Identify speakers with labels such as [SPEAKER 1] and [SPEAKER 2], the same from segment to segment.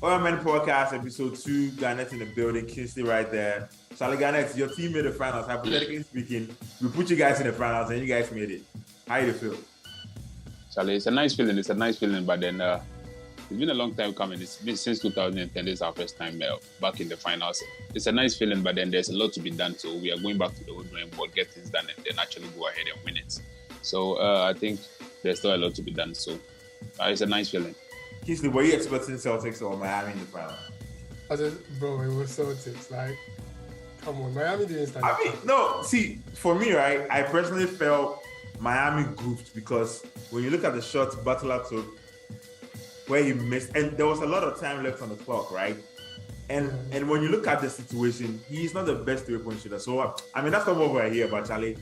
[SPEAKER 1] Oil Man Podcast, episode 2. Garnett in the building, Kingsley right there. Charlie Garnett, your team made the finals. Hypothetically speaking, we put you guys in the finals and you guys made it. How do you feel?
[SPEAKER 2] Charlie, it's a nice feeling. But then it's been a long time coming. It's been since 2010. This is our first time back in the finals. It's a nice feeling, but then there's a lot to be done. So we are going back to the old drawing board, get things done, and then actually go ahead and win it. So I think there's still a lot to be done. So it's a nice feeling.
[SPEAKER 1] Kingsley, were you expecting Celtics or Miami in the final?
[SPEAKER 3] Bro, it was Celtics. Like, come on, Miami didn't stand up.
[SPEAKER 1] No, see, for me, right, I personally felt Miami goofed because when you look at the shots Butler took, where he missed, and there was a lot of time left on the clock, right? And when you look at the situation, he's not the best three-point shooter. So, I mean, that's not what we're here about, Charlie.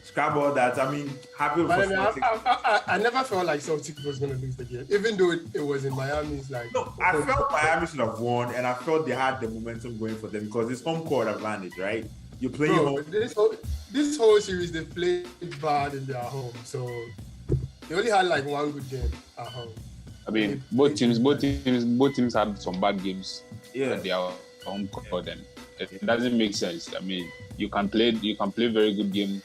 [SPEAKER 1] Scrap all that. I mean, happy for Celtics.
[SPEAKER 3] I never felt like Celtics was going to lose the game, even though it was in Miami's like.
[SPEAKER 1] No, I felt Miami should have won, and I felt they had the momentum going for them because it's home court advantage, right? You're playing home.
[SPEAKER 3] This whole series they played bad in their home, so they only had like one good game at home.
[SPEAKER 2] I mean, both teams had some bad games.
[SPEAKER 1] Yeah,
[SPEAKER 2] at their home court, and it doesn't make sense. I mean, you can play very good game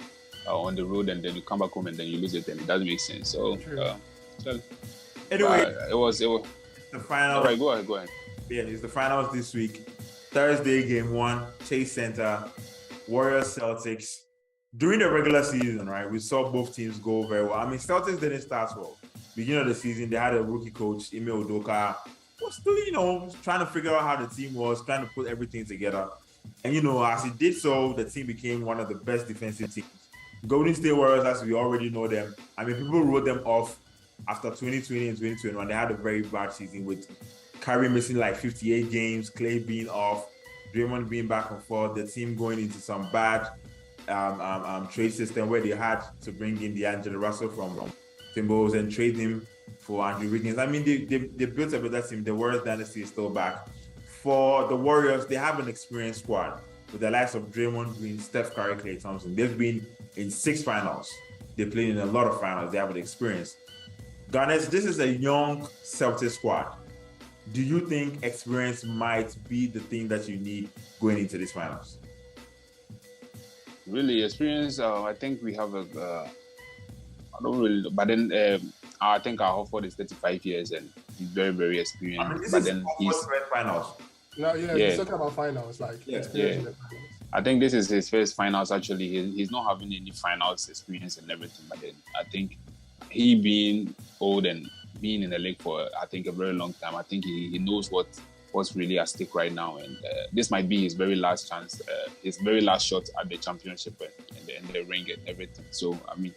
[SPEAKER 2] on the road, and then you come back home and then you lose it, and it doesn't make sense. So,
[SPEAKER 1] anyway,
[SPEAKER 2] it was
[SPEAKER 1] the final.
[SPEAKER 2] All right, go ahead.
[SPEAKER 1] Yeah, it's the finals this week. Thursday, game 1, Chase Center, Warriors Celtics. During the regular season, right, we saw both teams go very well. I mean, Celtics didn't start well. Beginning of the season, they had a rookie coach, Ime Udoka, was still, trying to figure out how the team was, trying to put everything together. And, as he did so, the team became one of the best defensive teams. Golden State Warriors, as we already know them, I mean, people wrote them off after 2020 and 2021. They had a very bad season with Kyrie missing like 58 games, Clay being off, Draymond being back and forth, the team going into some bad trade system where they had to bring in D'Angelo Russell from Timberwolves and trade him for Andrew Wiggins. I mean, they built a better team. The Warriors dynasty is still back. For the Warriors, they have an experienced squad with the likes of Draymond Green, Steph Curry, Klay Thompson. They've been in 6 finals. They played in a lot of finals. They have an experience. Garnett, this is a young Celtics squad. Do you think experience might be the thing that you need going into these finals?
[SPEAKER 2] Really, experience. I think we have I don't really know, but then I think our Horford is 35 years and he's very, very experienced.
[SPEAKER 1] I mean,
[SPEAKER 2] but then he's
[SPEAKER 1] finals.
[SPEAKER 3] No, he's talking about finals, like experience in the finals.
[SPEAKER 2] I think this is his first finals. Actually, he's not having any finals experience and everything. But then I think he being old and being in the league for I think a very long time, I think he knows what's really at stake right now, and this might be his very last chance, his very last shot at the championship and the ring and everything. So I mean,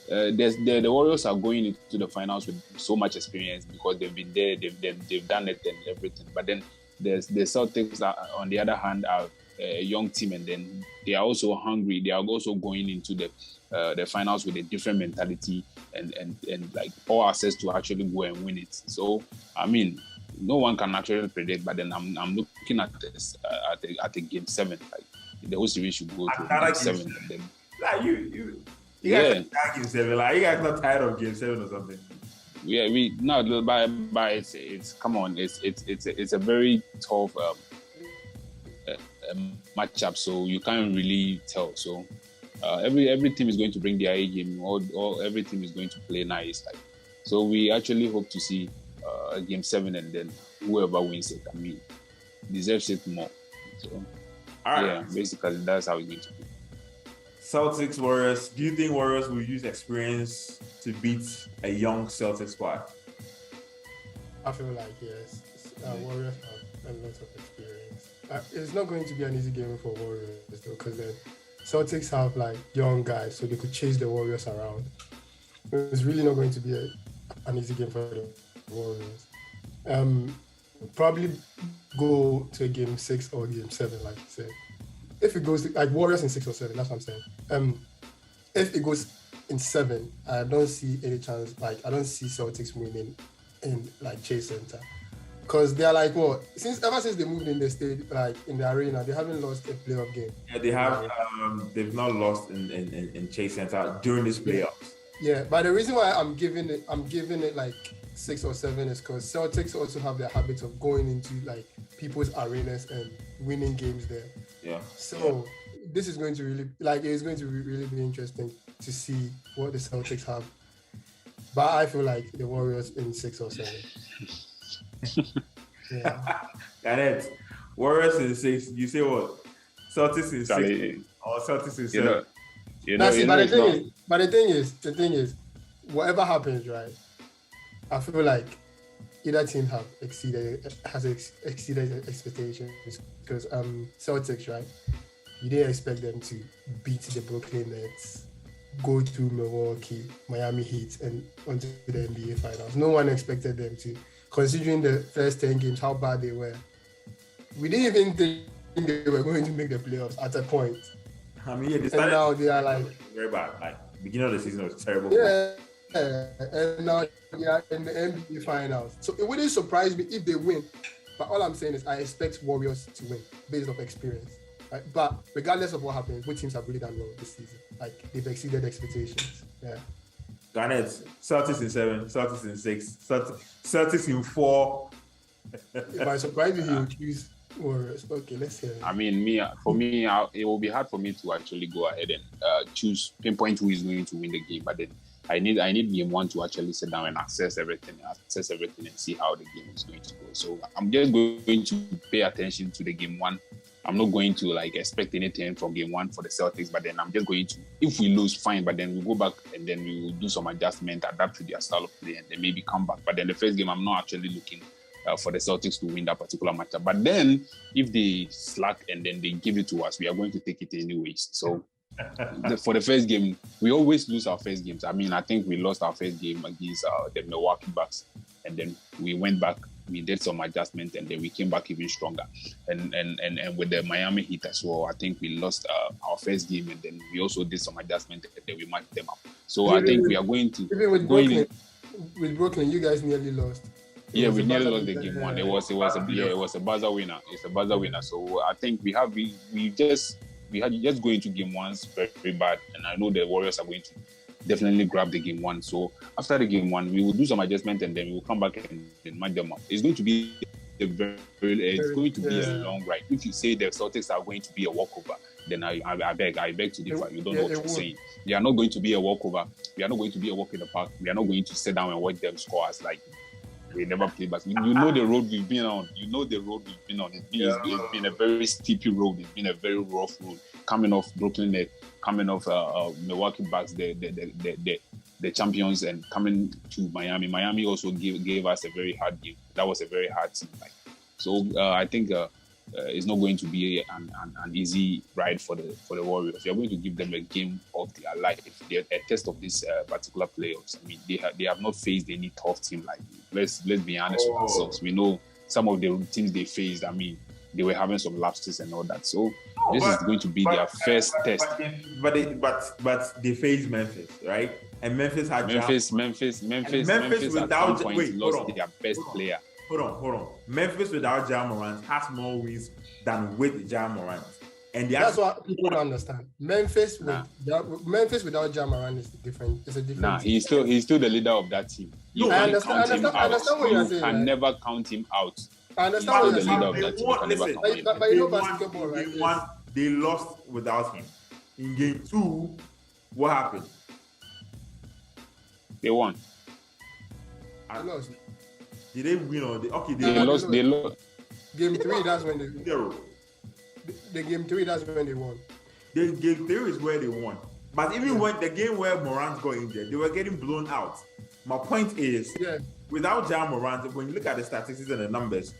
[SPEAKER 2] the Warriors are going into the finals with so much experience because they've been there, they've done it and everything. But then there's the Celtics on the other hand are a young team, and then they are also hungry. They are also going into the finals with a different mentality and like all access to actually go and win it. So I mean, no one can actually predict. But then I'm looking at this at the game 7. Like the whole series should go to game 7. And then,
[SPEAKER 1] like you guys are game 7. Like you guys not tired of game 7 or something?
[SPEAKER 2] Yeah, but it's come on, it's a very tough matchup, so you can't really tell. So every team is going to bring their A game, or every team is going to play nice. Like, so we actually hope to see game 7, and then whoever wins it, I mean, deserves it more. So yeah, basically that's how it's going to be.
[SPEAKER 1] Celtics, Warriors. Do you think Warriors will use experience to beat a young Celtics squad?
[SPEAKER 3] I feel like yes. Warriors have a lot of experience. It's not going to be an easy game for Warriors though, because then Celtics have like young guys, so they could chase the Warriors around. It's really not going to be an easy game for the Warriors. Probably go to a game 6 or game 7, like you said. If it goes like Warriors in 6 or 7, that's what I'm saying. If it goes in 7, I don't see any chance. Like I don't see Celtics winning in like Chase Center, because they're like ever since they moved in the state, like in the arena, they haven't lost a playoff game.
[SPEAKER 1] Yeah, they have. They've not lost in Chase Center during this playoffs.
[SPEAKER 3] Yeah, but the reason why I'm giving it like 6 or 7 is because Celtics also have the habit of going into like people's arenas and winning games there.
[SPEAKER 1] Yeah.
[SPEAKER 3] So this is going to really be interesting to see what the Celtics have. But I feel like the Warriors in 6 or 7. Yeah.
[SPEAKER 1] Got it. Warriors in 6. You say what? Celtics in 6 or Celtics in 7?
[SPEAKER 3] But the thing is, whatever happens, right? I feel like either team has exceeded expectations because Celtics, right? You didn't expect them to beat the Brooklyn Nets, go to Milwaukee, Miami Heat, and onto the NBA Finals. No one expected them to, considering the first 10 games, how bad they were. We didn't even think they were going to make the playoffs at a point.
[SPEAKER 1] I mean, yeah,
[SPEAKER 3] and now they are like
[SPEAKER 1] very bad. Like beginning of the season was terrible.
[SPEAKER 3] Yeah, and now they are in the NBA Finals. So it wouldn't surprise me if they win. But all I'm saying is I expect Warriors to win based off experience. Right? But regardless of what happens, both teams have really done well this season. Like they've exceeded expectations. Yeah.
[SPEAKER 1] Garnet, Celtics in 7, Celtics in 6, Celtics in 4.
[SPEAKER 3] If I surprise you, he would choose Warriors. Okay, let's hear it.
[SPEAKER 2] I mean, it will be hard for me to actually go ahead and pinpoint who is going to win the game. But then I need game 1 to actually sit down and assess everything and see how the game is going to go. So I'm just going to pay attention to the game 1. I'm not going to like expect anything from game 1 for the Celtics, but then I'm just going to, if we lose, fine, but then we'll go back and then we will do some adjustment, adapt to their style of play, and then maybe come back. But then the first game, I'm not actually looking for the Celtics to win that particular matchup. But then if they slack and then they give it to us, we are going to take it anyways. So for the first game, we always lose our first games. I mean, I think we lost our first game against the Milwaukee Bucks, and then we went back. We did some adjustment and then we came back even stronger. And with the Miami Heat as well, I think we lost our first game and then we also did some adjustment and then we matched them up. So I think we are going to...
[SPEAKER 3] Even with Brooklyn, you guys nearly lost.
[SPEAKER 2] Yeah, we nearly lost the game 1. It was a buzzer winner. It's a buzzer winner. So I think we had just go into game 1 very, very bad. And I know the Warriors are going to definitely grab the game 1. So after the game 1, we will do some adjustment and then we will come back and match them up. It's going to be a long ride. If you say the Celtics are going to be a walkover, then I beg to differ. You don't know what you're saying. They are not going to be a walkover. We are not going to be a walk in the park. We are not going to sit down and watch them score as like we never play. But you know the road we've been on. It's been a very steep road. It's been a very rough road. Coming off Brooklyn Nets, coming off Milwaukee Bucks, the champions, and coming to Miami. Miami also gave us a very hard game. That was a very hard team. So I think it's not going to be an easy ride for the Warriors. We are going to give them a game of their life. A test of this particular playoffs. I mean, they have not faced any tough team like this. Let's be honest with ourselves. We know some of the teams they faced. I mean, they were having some lapses and all that. So this is going to be their first test.
[SPEAKER 1] But they faced Memphis, right? And Memphis had
[SPEAKER 2] Memphis
[SPEAKER 1] without
[SPEAKER 2] lost their best player.
[SPEAKER 1] Hold on. Memphis without Ja Morant has more wins than with Ja Morant. And that's
[SPEAKER 3] what people don't understand. Memphis without Ja Morant is different. It's a different.
[SPEAKER 2] Nah, he's still the leader of that team.
[SPEAKER 3] I understand what you're saying.
[SPEAKER 2] You can never count him out.
[SPEAKER 3] I understand what you're saying.
[SPEAKER 1] But you know basketball, right? They lost without him. In game 2, what happened?
[SPEAKER 2] They won.
[SPEAKER 3] They lost.
[SPEAKER 1] Did they win or
[SPEAKER 2] they lost? They lost.
[SPEAKER 3] Game 3, that's when they
[SPEAKER 1] 0.
[SPEAKER 3] The game 3, that's when they won.
[SPEAKER 1] The game 3 is where they won. But even when the game where Morant got injured, they were getting blown out. My point is, without Ja Morant, when you look at the statistics and the numbers,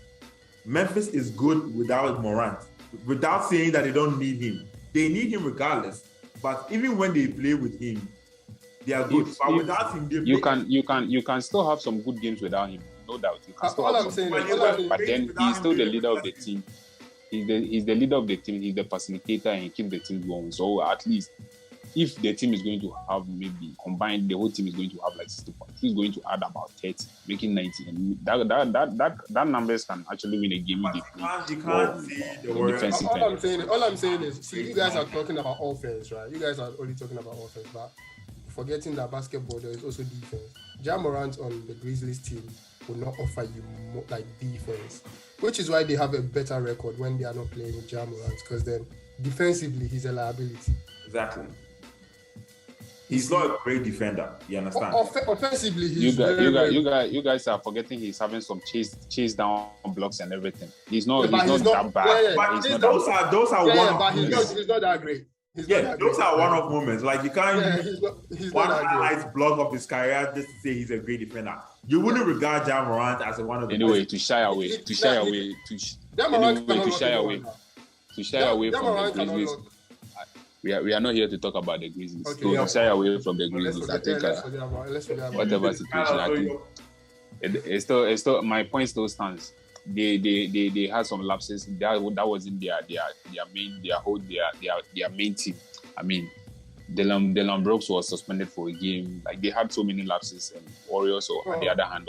[SPEAKER 1] Memphis is good without Morant. Without saying that they don't need him. They need him regardless. But even when they play with him, they are good. But without him,
[SPEAKER 2] you can still have some good games without him. No doubt. You can still have some good games. But then he's still the leader of the team. He's the leader of the team. He's the facilitator and he keeps the team going. So at least if the team is going to have maybe combined, the whole team is going to have like 60 points. He's going to add about 30, making 90. And that numbers can actually win a game.
[SPEAKER 1] You can't see the defensive.
[SPEAKER 3] All I'm saying is, see, you guys are talking about offense, right? You guys are only talking about offense, but forgetting that basketball there is also defense. Ja Morant on the Grizzlies team will not offer you more, like defense, which is why they have a better record when they are not playing with Ja Morant, because then defensively he's a liability.
[SPEAKER 1] Exactly. He's not a great defender. You understand?
[SPEAKER 3] Offensively, he's
[SPEAKER 2] you guys are forgetting he's having some chase down blocks and everything. He's not that bad.
[SPEAKER 1] But those are one-off moments.
[SPEAKER 3] He's not that great.
[SPEAKER 1] Those are one-off moments. Like you can't
[SPEAKER 3] he's
[SPEAKER 1] one
[SPEAKER 3] not that
[SPEAKER 1] highlight block of his career just to say he's a great defender. You wouldn't regard Ja Morant as one of the
[SPEAKER 2] anyway to shy away from the Grizzlies. We are not here to talk about the Grizzlies. Okay, to shy away from the Grizzlies. I think whatever situation, I think it's still my point still stands. They had some lapses. That wasn't their main team. I mean, Dylan Brooks was suspended for a game. Like they had so many lapses, and Warriors, on the other hand,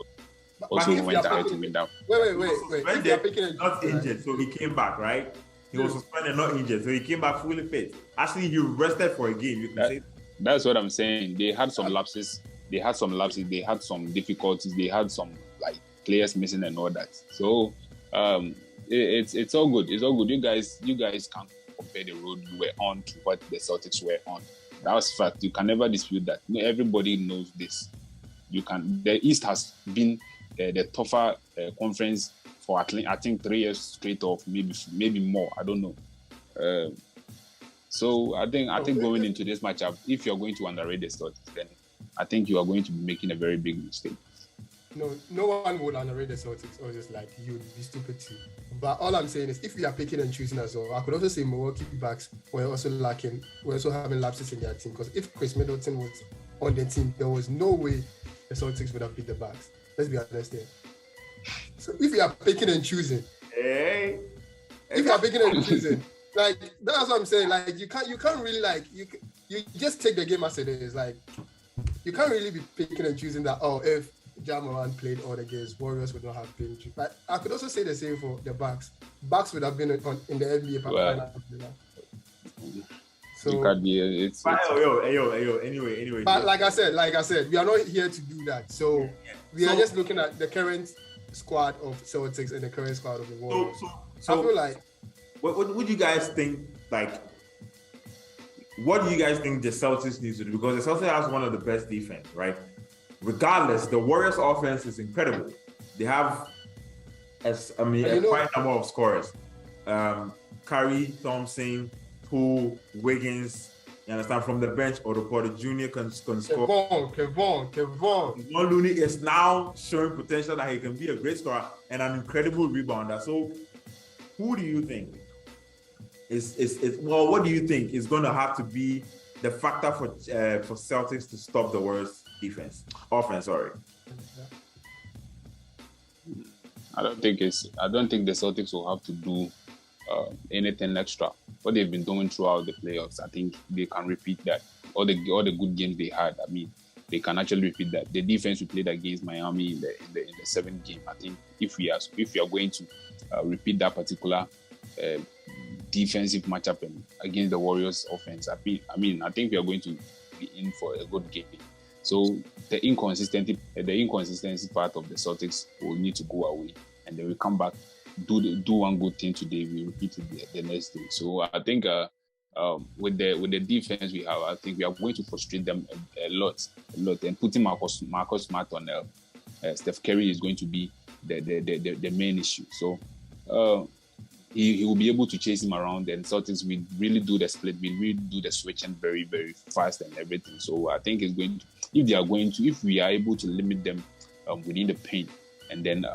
[SPEAKER 2] also went ahead to win down.
[SPEAKER 3] Wait.
[SPEAKER 1] Not injured, so he came back, right? He was suspended, not injured, so he came back fully fit. Actually, he rested for a game. You can say
[SPEAKER 2] that's what I'm saying. They had some lapses. They had some difficulties. They had some like players missing and all that. So it's all good. It's all good. You guys can't compare the road you were on to what the Celtics were on. That was fact. You can never dispute that. Everybody knows this. The East has been the tougher conference for I think 3 years straight off, maybe more. I don't know. So I think going into this matchup, if you're going to underrate the Celtics, then I think you are going to be making a very big mistake.
[SPEAKER 3] No one would underrate the Celtics or just like you would be stupid too. But all I'm saying is if we are picking and choosing as well, I could also say Milwaukee Bucks were also having lapses in their team, because if Chris Middleton was on the team, there was no way the Celtics would have beat the Bucks. Let's be honest here. So if you are picking and choosing, like that's what I'm saying. Like you can't really like you just take the game as it is. Like you can't really be picking and choosing that. Oh, if Ja Morant played all the games, Warriors would not have been. But I could also say the same for the Bucks. Bucks would have been in the NBA final. So
[SPEAKER 2] you can't be.
[SPEAKER 1] Anyway.
[SPEAKER 3] But like I said, we are not here to do that. So we are just looking at the current squad of Celtics and the current squad of the Warriors. So I feel like.
[SPEAKER 1] What would you guys think? Like, what do you guys think the Celtics need to do? Because the Celtics has one of the best defense, right? Regardless, the Warriors' offense is incredible. They have, a quite number of scorers. Curry, Thompson, Poole, Wiggins. You understand? From the bench, Otto Porter Jr. can score.
[SPEAKER 3] Kevon.
[SPEAKER 1] Looney is now showing potential that he can be a great scorer and an incredible rebounder. So, who do you think what do you think is going to have to be the factor for Celtics to stop the Warriors' offense? Sorry.
[SPEAKER 2] I don't think the Celtics will have to do anything extra. What they've been doing throughout the playoffs, I think they can repeat that. All the good games they had, I mean, they can actually repeat that. The defense we played against Miami in the 7th game, I think if we are going to repeat that particular defensive matchup against the Warriors offense, I think we are going to be in for a good game. So the inconsistency part of the Celtics will need to go away, and then we come back, do one good thing today, we repeat it the next day. So I think with the defense we have, I think we are going to frustrate them a lot, and putting Marcus Smart on Steph Curry is going to be the main issue. So he will be able to chase him around, and Celtics will really do the split, will really do the switching very, very fast and everything. So I think if we are able to limit them within the paint and then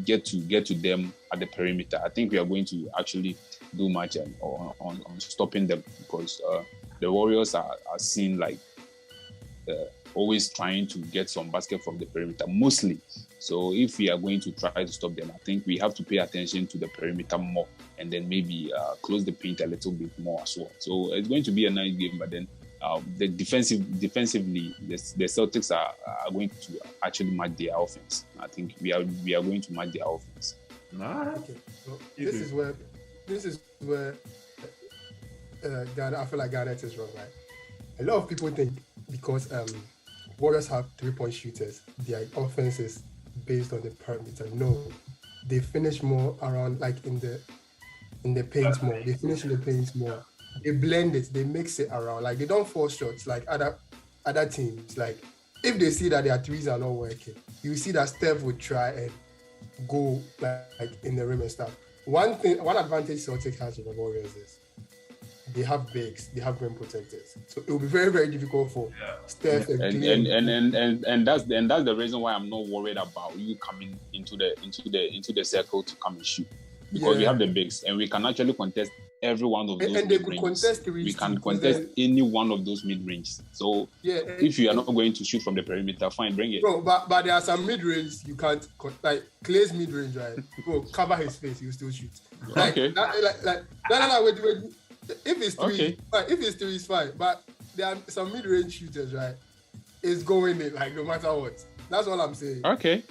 [SPEAKER 2] get to them at the perimeter, I think we are going to actually do much on stopping them, because the Warriors are seen like always trying to get some basket from the perimeter, mostly. So if we are going to try to stop them, I think we have to pay attention to the perimeter more, and then maybe close the paint a little bit more as well. So it's going to be a nice game, but then the defensively, the Celtics are going to actually match their offense. I think we are going to match their offense.
[SPEAKER 3] Okay. So this is where Ghana, I feel like Garnett is wrong, right? A lot of people think because Warriors have 3-point shooters. Their offense is based on the perimeter. No, they finish more around like in the paint more. They finish in the paint more. They blend it. They mix it around. Like they don't force shots like other teams. Like if they see that their threes are not working, you see that Steph would try and go like in the rim and stuff. One advantage Celtics has over Warriors is they have bigs, they have rim protectors. So it will be very, very difficult for Steph
[SPEAKER 2] and that's the reason why I'm not worried about you coming into the circle to come and shoot. Because we have the bigs and we can actually contest every one of those.
[SPEAKER 3] And they could contest
[SPEAKER 2] we can contest any one of those mid-range. So if you are not going to shoot from the perimeter, fine, bring it.
[SPEAKER 3] Bro, but there are some mid-range you can't, like Clay's mid-range, right? Bro, cover his face, he'll still shoot. Like,
[SPEAKER 2] okay.
[SPEAKER 3] Wait. If it's three, fine. If it's three, it's fine. But there are some mid-range shooters, right? It's going in, like, no matter what. That's all I'm saying.
[SPEAKER 2] Okay.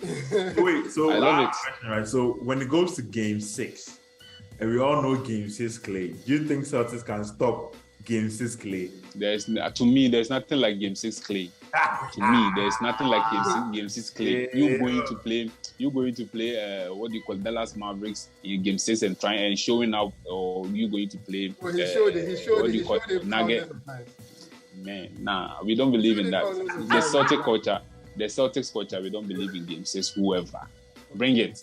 [SPEAKER 1] Wait, so
[SPEAKER 2] I love it.
[SPEAKER 1] Question, right? So when it goes to Game 6, and we all know Game 6 Clay, do you think Celtics can stop Game 6 Clay?
[SPEAKER 2] To me, there's nothing like Game 6 Clay. To me, there's nothing like Game 6 Clay. You're going to play what do you call Dallas Mavericks in Game 6 and trying and showing up, or you going to play
[SPEAKER 3] he showed it
[SPEAKER 2] Nugget. Man, nah, we don't believe in that. The Celtics culture, we don't believe in Game 6. Whoever, bring it.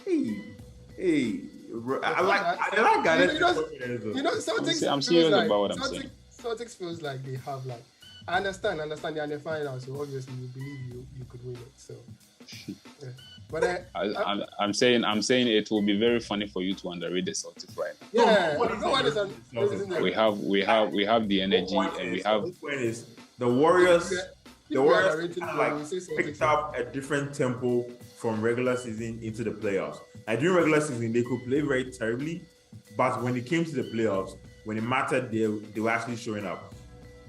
[SPEAKER 1] Hey. I like that.
[SPEAKER 3] You know, Celtics.
[SPEAKER 2] I'm serious about what I'm saying.
[SPEAKER 3] Celtics feels like they have like. I understand. They're in the finals, so obviously you believe you could win it. So, yeah. But
[SPEAKER 2] I'm saying it will be very funny for you to underrate the Celtics right now.
[SPEAKER 3] Yeah,
[SPEAKER 2] we have the energy and we have.
[SPEAKER 1] The point is the Warriors. The Warriors picked up a different tempo from regular season into the playoffs. Like during regular season, they could play very terribly, but when it came to the playoffs, when it mattered, they were actually showing up.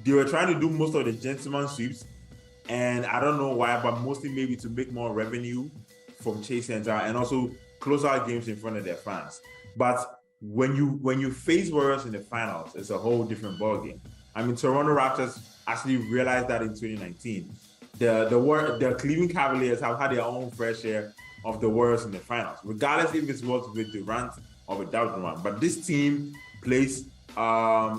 [SPEAKER 1] They were trying to do most of the gentleman sweeps, and I don't know why, but mostly maybe to make more revenue from Chase Center and also close out games in front of their fans. But when you face Warriors in the finals, it's a whole different ballgame. I mean, Toronto Raptors actually realized that in 2019. The Cleveland Cavaliers have had their own fair share of the Warriors in the finals, regardless if it's with Durant or without Durant. But this team plays a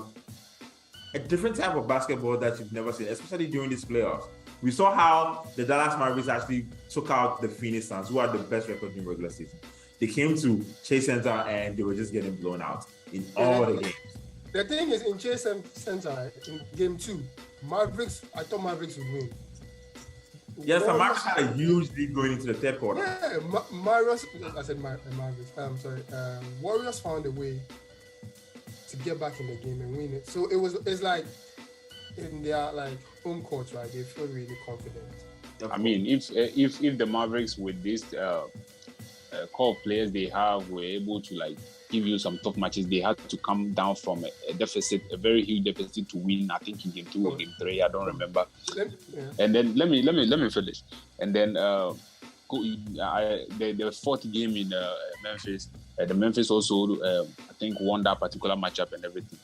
[SPEAKER 1] different type of basketball that you've never seen, especially during these playoffs. We saw how the Dallas Mavericks actually took out the Phoenix Suns, who had the best record in regular season. They came to Chase Center and they were just getting blown out in all the games.
[SPEAKER 3] The thing is, in Chase Center, in Game 2, I thought Mavericks would win.
[SPEAKER 1] Yes, the Mavericks had a huge lead going into the third quarter.
[SPEAKER 3] Yeah, Warriors found a way to get back in the game and win it. So it's like in their like home court, right? They feel really confident.
[SPEAKER 2] I mean, if the Mavericks with this core players they have were able to like give you some tough matches, they had to come down from a deficit, a very huge deficit to win. I think in Game 2 or Game 3, I don't remember. And then let me finish. And then the fourth game in Memphis, the Memphis also I think won that particular matchup and everything.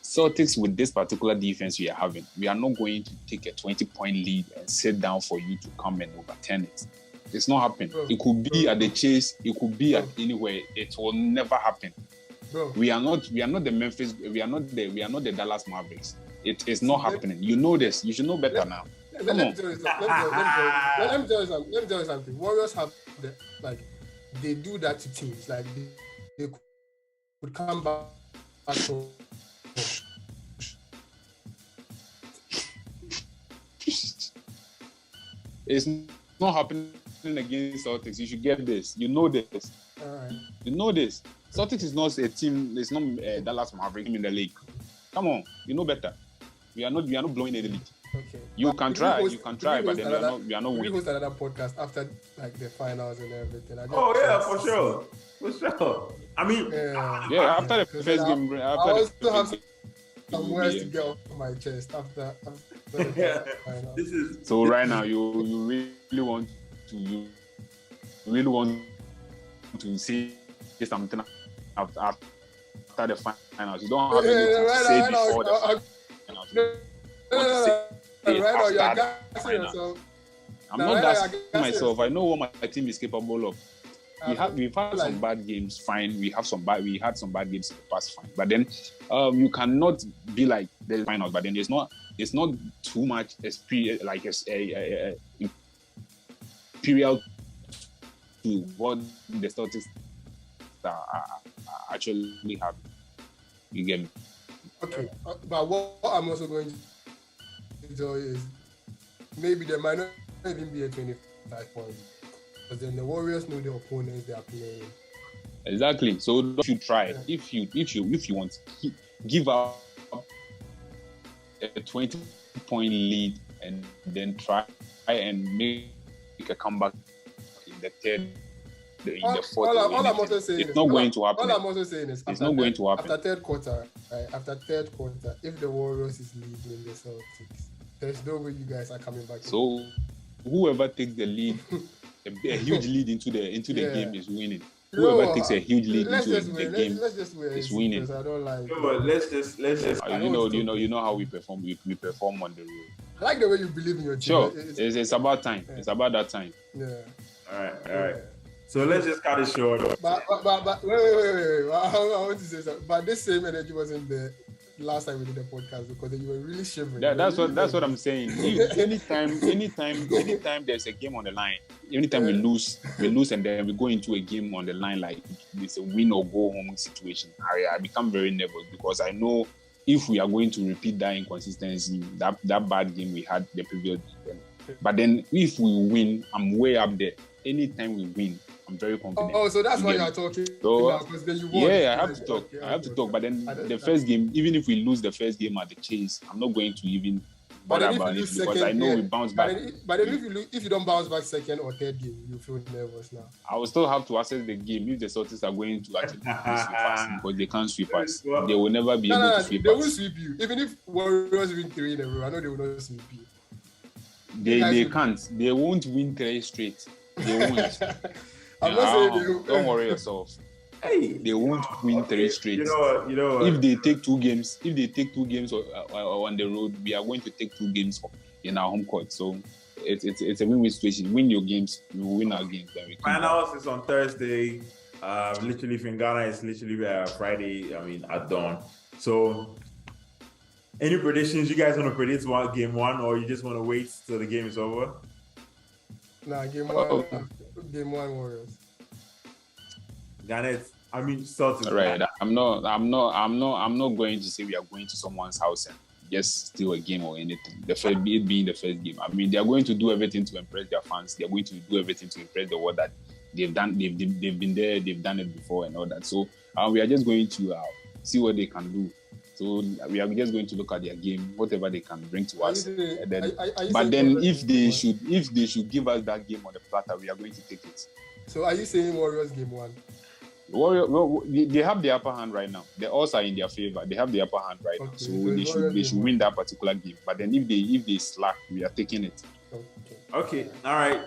[SPEAKER 2] Celtics with this particular defense we are having, we are not going to take a 20-point lead and sit down for you to come and overturn it. It's not happening. It could be at the Chase. It could be at anywhere. It will never happen. We are not the Memphis. We are not the Dallas Mavericks. It is not happening. You know this. You should know better now.
[SPEAKER 3] Let me tell you something. Warriors have they do that to teams. Like they could come back home.
[SPEAKER 2] It's not happening against Celtics. You should get this. You know this.
[SPEAKER 3] All right.
[SPEAKER 2] You know this. Celtics is not a team. It's not Dallas Mavericks in the league. Come on, you know better. We are not blowing any league.
[SPEAKER 3] Okay.
[SPEAKER 2] You can try, but then we are not winning.
[SPEAKER 3] We host another podcast after like the finals and everything.
[SPEAKER 1] For sure. I mean,
[SPEAKER 2] after the first game,
[SPEAKER 3] I also have some words to get off my chest after the finals.
[SPEAKER 2] So right now, you really want to see something after the finals. You don't have anything to say before the finals. want to say it
[SPEAKER 3] Right now, you're
[SPEAKER 2] after the
[SPEAKER 3] gassing
[SPEAKER 2] final.
[SPEAKER 3] yourself.
[SPEAKER 2] I'm
[SPEAKER 3] Now,
[SPEAKER 2] not
[SPEAKER 3] right now,
[SPEAKER 2] gassing
[SPEAKER 3] you're
[SPEAKER 2] myself. I know what my team is capable of. We've had
[SPEAKER 3] like-
[SPEAKER 2] some bad games, fine. We had some bad games in the past, fine. But then you cannot be like the finals. But then it's not too much imperial to what the Celtics are actually have. You get me?
[SPEAKER 3] Okay, but what I'm also going to tell you is maybe there might not even be a 25 points. Because then the Warriors know the opponents they are playing.
[SPEAKER 2] Exactly. So don't you try. If you want, give up a 20-point lead and then try and make a comeback in the third, in the fourth.
[SPEAKER 3] All I'm also saying
[SPEAKER 2] it's not going to happen.
[SPEAKER 3] All I'm also saying is
[SPEAKER 2] it's not going to happen.
[SPEAKER 3] After third quarter, right? After third quarter, if the Warriors is leading the Celtics, there's no way you guys are coming back.
[SPEAKER 2] So whoever takes the lead, a huge lead into the game is winning. Whoever takes a huge lead into the game is winning.
[SPEAKER 3] I don't like.
[SPEAKER 1] No, but let's just.
[SPEAKER 2] You know how we perform. We perform on the road.
[SPEAKER 3] I like the way you believe in your team.
[SPEAKER 2] Sure, it's about time. Yeah. It's about that time.
[SPEAKER 3] Yeah.
[SPEAKER 1] All right. So let's just cut it short.
[SPEAKER 3] But wait. I want to say something. But this same energy wasn't there last time we did the podcast because you were really shivering.
[SPEAKER 2] That's what I'm saying. Anytime there's a game on the line, anytime we lose, and then we go into a game on the line like it's a win or go home situation. I become very nervous because I know if we are going to repeat that inconsistency, that bad game we had the previous game. But then if we win, I'm way up there. Anytime we win, I'm very confident.
[SPEAKER 3] Oh, so that's why you are talking.
[SPEAKER 2] So,
[SPEAKER 3] because then you won.
[SPEAKER 2] Yeah, I have to talk. Okay, I have to talk. But then the first game, even if we lose the first game at the Chase, I'm not going to even bother about it because I know we bounce back.
[SPEAKER 3] But then if you don't bounce back second or third game, you feel nervous now.
[SPEAKER 2] I will still have to assess the game if the Celtics are going to actually sweep us because they can't sweep us. They will never be able to sweep us.
[SPEAKER 3] They will sweep you. Even if Warriors win 3 in a row, I know they will not sweep you.
[SPEAKER 2] They can't. They won't win 3 straight. They won't.
[SPEAKER 3] I'm not saying
[SPEAKER 2] don't worry yourself.
[SPEAKER 1] Hey,
[SPEAKER 2] they won't win 3 straight.
[SPEAKER 1] You know what?
[SPEAKER 2] If they take 2 games, on the road, we are going to take 2 games in our home court. So it's a win-win situation. Win your games, we will win our games. Then we
[SPEAKER 1] finals is on Thursday. Literally, in Ghana, it's literally Friday. I mean, at dawn. So, any predictions? You guys want to predict game 1, or you just want to wait till the game is over?
[SPEAKER 3] Nah, game 1. Game 1 Warriors.
[SPEAKER 1] Garnet, I mean Celtics.
[SPEAKER 2] Right. I'm not going to say we are going to someone's house and just steal a game or anything. It being the first game. I mean, they are going to do everything to impress their fans. They are going to do everything to impress the world that they've done. They've been there. They've done it before and all that. So we are just going to see what they can do. So we are just going to look at their game, whatever they can bring to us. But then if they should give us that game on the platter, we are going to take it.
[SPEAKER 3] So are you saying Warriors game 1?
[SPEAKER 2] They have the upper hand right now. The odds are in their favor. They have the upper hand right now. So they should win that particular game. But then if they slack, we are taking it.
[SPEAKER 1] Okay. All right.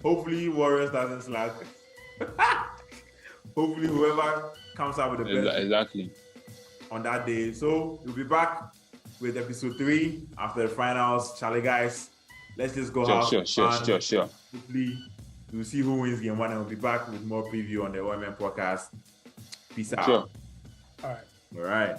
[SPEAKER 1] Hopefully Warriors doesn't slack. Hopefully whoever comes out with the best.
[SPEAKER 2] Exactly.
[SPEAKER 1] On that day. So we'll be back with episode 3 after the finals. Charlie, guys, let's just go out.
[SPEAKER 2] Sure.
[SPEAKER 1] Hopefully we'll see who wins game 1 and we'll be back with more preview on the OMN podcast. Peace out.
[SPEAKER 2] Sure.
[SPEAKER 3] All right.